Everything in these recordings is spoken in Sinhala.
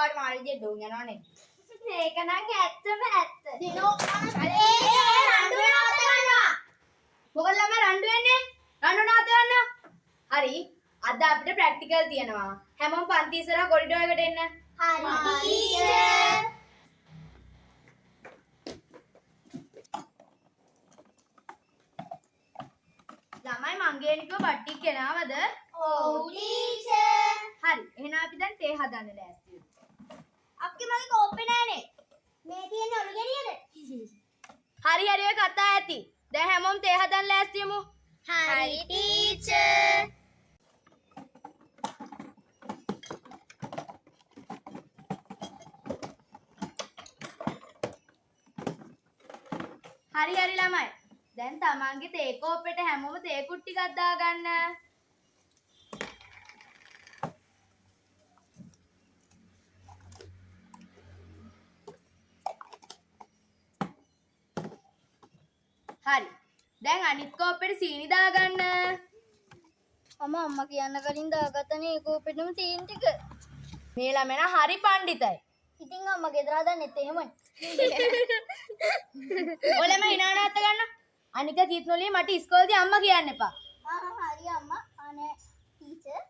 ඔයාලට මාළි දෙන්න ඕන යනවනේ. මේක නම් ඇත්තම ඇත්ත. දිනෝ අනේ රණ්ඩු නවත්ත ගන්නවා. මොකද ළමයි රණ්ඩු වෙන්නේ? රණ්ඩු නවත්ත ගන්න. හරි. අද අපිට ප්‍රැක්ටිකල් තියෙනවා. හැමෝම පන්ති ඉස්සරහා කොරිඩෝ එකට එන්න. හරි ටීචර්. ළමයි මංගේනිකව බට්ටික් ගෙනාවද? ඔව් ටීචර්. හරි. එහෙනම් අපි දැන් තේ හදන්න ලෑස්ති වෙමු. අක්කේ මගේ කෝප්පේ නෑනේ. මේ තියෙන ඔලු ගෙඩියද? හරි හරි ඔය කතා ඇති. දැන් හැමෝම තේ හදන්න ලෑස්ති වෙමු. හරි ටීචර්. හරි හරි ළමයි. දැන් තමන්ගේ තේ කෝප්පෙට හැමෝම තේ කුට් ටිකක් දාගන්න. හරි. දැන් අනිත් කෝප්පෙට සීනි දාගන්න. අම්මා කියන්න කලින් දාගත්තනේ ඒ කෝප්පෙටම සීන් ටික. මේ ළමයා හරි පණ්ඩිතයි. ඉතින් අම්මා ගෙදර හදන්නෙත් එහෙමයි. ඔලම හිනා නැත්ත ගන්න. අනික කිත්නොලි මට ඉස්කෝලේදී අම්මා කියන්න එපා. හරි අම්මා. අනේ ටීචර්.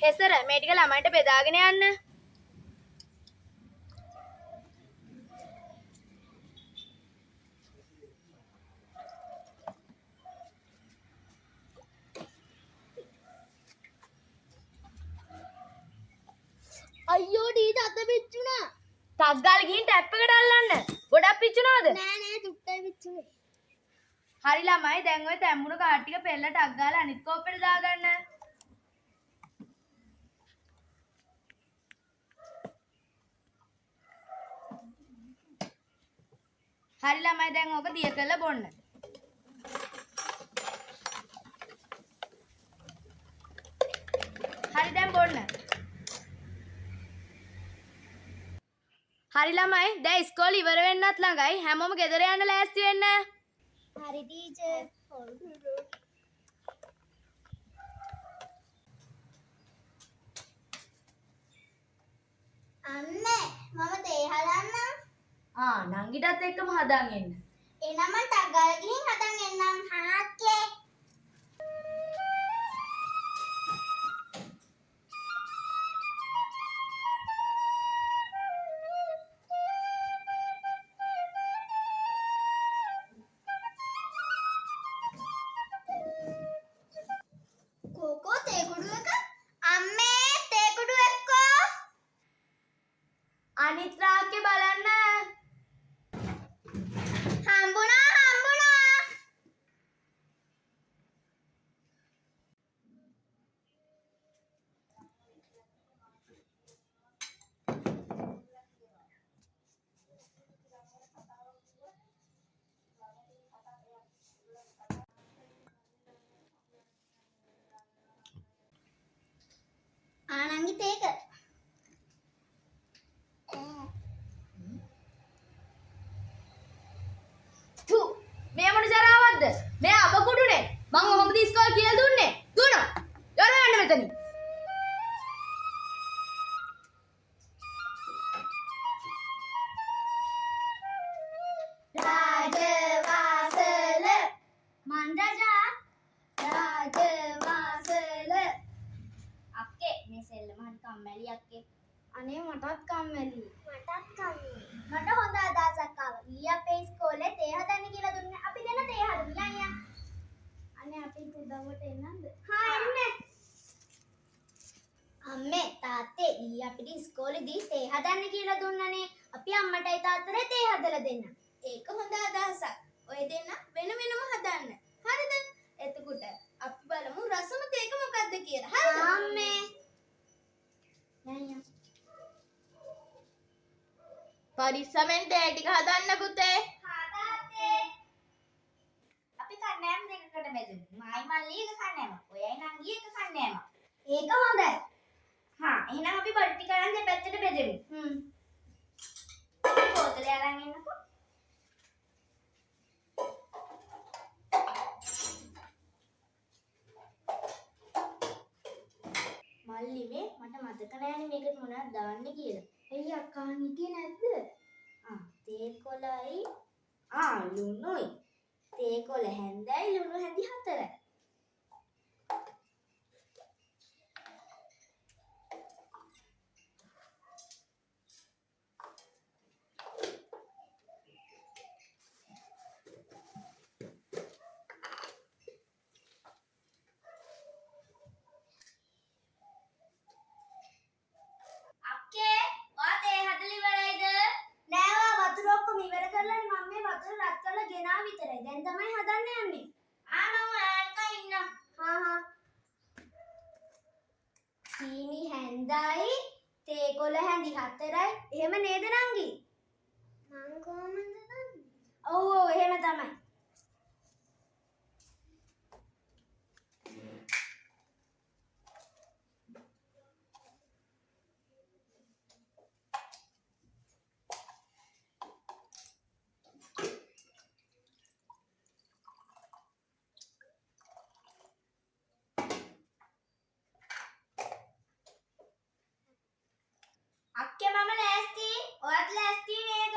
හෙසර මේ ටික ළමයින්ට බෙදාගෙන යන්න. අයියෝ ටීචර් අත පිච්චුණා. ටක් ගාලා ගිහින් ටැප් එකට අල්ලන්න. ගොඩක් පිච්චුණාද? නෑ චුට්ටයි පිච්චුනේ. හරි ළමයි දැන් ඔය තැම්බුණු කාඩ් ටික පෙරලා ටක් ගාලා අනිත් කෝප්පෙට දාගන්න. හරි ළමයි දැන් ඕක දිය කරලා බොන්න. හරි දැන් බොන්න. හරි ළමයි දැන් ඉස්කෝලේ ඉවර වෙන්නත් ළඟයි. හැමෝම ගෙදර යන්න ලෑස්ති වෙන්න. හරි ටීචර්. අම්මේ මම තේ හදන්නම්. නංගිටත් එක්කම හදාන් එන්න. එනම ටක් ගාලා ගිහින් හදන් එන්නම්. හාක්කේ. කෝකෝ තේ කුඩු එක. අම්මේ තේ කුඩු එක්කෝ. අනිත් රාක්කේ බලන්න. හම්බුණා. ආනංගි තේක. මේ මොන ජරාවක්ද? මේ අබකුඩුනේ. මං ඔහොමද ඉස්කෝලේ කියලා දුන්නේ. දුන්නා. යන්න යන්න මෙතනින්. රාජවාසල මන්දජා රාජවාසල අක්කේ මේ සෙල්ලම හරි කම්මැලි අක්කේ. අනේ මටත් කම්මැලි. මට හොඳ අදහසක් ආවා. ඊ අපේ ඉස්කෝලේ තේ හදන්න කියලා දුන්නේ. අපි දෙන්න තේ හදමු යන්න. අනේ අපි උදව්වට එන්නද? හා එන්න. අම්මේ තාත්තේ ඊ අපිට ඉස්කෝලේදී තේ හදන්න කියලා දුන්නනේ. අපි අම්මටයි තාත්තට තේ හදලා දෙන්න. ඒක හොඳ අදහසක්. ඔය දෙන්න වෙන වෙනම හදන්න. හරිද? එතකොට අපි බලමු රසම තේක මොකක්ද කියලා. හරිද? අම්මේ. යන්න. පරිස්සමෙන් තේ ටික හදන්න පුතේ. තාත්තේ. අපි කන්නෑම දෙකකට බෙදමු. මායි මල්ලි එක කන්නෑම. ඔයයි නංගි එක කන්නෑම. ඒක හොඳයි. එහෙනම් අපි බඩ ටික අරන් දෙපැත්තට බෙදමු. බෝතලේ අරන් එන්නකෝ. මල්ලි මේ මට මතක නෑනේ මේකට මොනවද දාන්න කියලා. එයි අක්කා හිටියේ නැද්ද? තේ කොළයි ලුණුයි. තේ කොළ හැන්දයි ලුණු හැඳි 4යි. අක්කේ වාතේ හදලි ඉවරයිද? නෑ වතුර ඔක්කොම ඉවර කරලානේ මම මේ වතුර රත් කරලා ගෙනා විතරයි. දැන් තමයි හදන්න යන්නේ. මම ඔයාලට ඉන්නම්. හා. සීනි හැන්දයි තේ කොළ හැඳි 4යි. එහෙම නේද නංගි? මං කොහමද දන්නේ? ඔව් එහෙම තමයි. අක්කේ මම ලෑස්ති. ඔයත් ලෑස්ති නේද?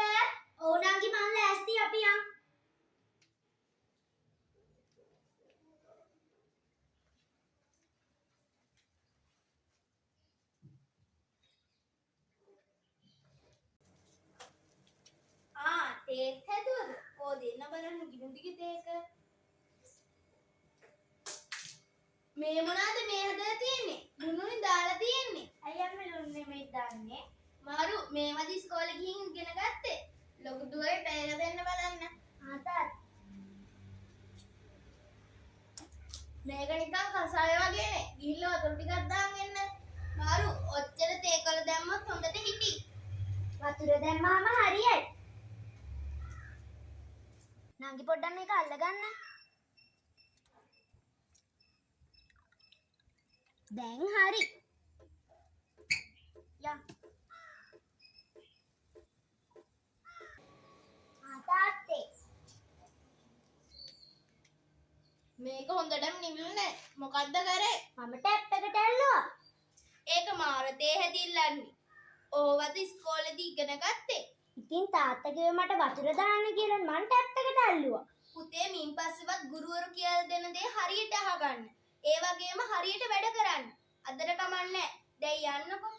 ඔව් නංගි මම ලෑස්ති අපි යන්. තේත් හැදුවද? ඕ දෙන්න බලන්න ගිනුදිගේ තේක. මේ මොනවාද මේ හදලා තියෙන්නේ? ලුණුයි දාලා තියෙන්නේ. අයියා මේ ලුණු නෙමෙයි දාන්නේ. මාරු මේවද ඉස්කෝලේ ගිහින් ඉගෙන ගත්තේ. ලොකු දුවේ පෙර දෙන්න බලන්න. තාත්. මේක නිකන් කසාය වගේනේ. ගිහිල්ලා වතුර ටිකක් දාන් එන්න. මාරු ඔච්චර තේකොළ දැම්මොත් හොඳට හිටි. වතුර දැම්මාම හරියයි. නංගි පොඩ්ඩක් මේක අල්ලගන්න. දැන් හරි. යන්. තාත්තේ. මේක හොඳටම නිවිලුනේ. මොකද්ද කරේ? මම ටැප් එකට ඇල්ලුවා. ඒක මාර තේ හැදිල්ලන්නේ. ඕවද ඉස්කෝලේදී ඉගෙන ගත්තේ? ඉතින් තාත්තා කිව්වේ මට වතුර දාන්න කියලා මං ටැප් එකට ඇල්ලුවා. පුතේ මින් පස්සෙවත් ගුරුවරු කියලා දෙන දේ හරියට අහගන්න. ඒ වගේම හරියට වැඩ කරන්න. අදට කමන්නේ. දැන් යන්නකෝ.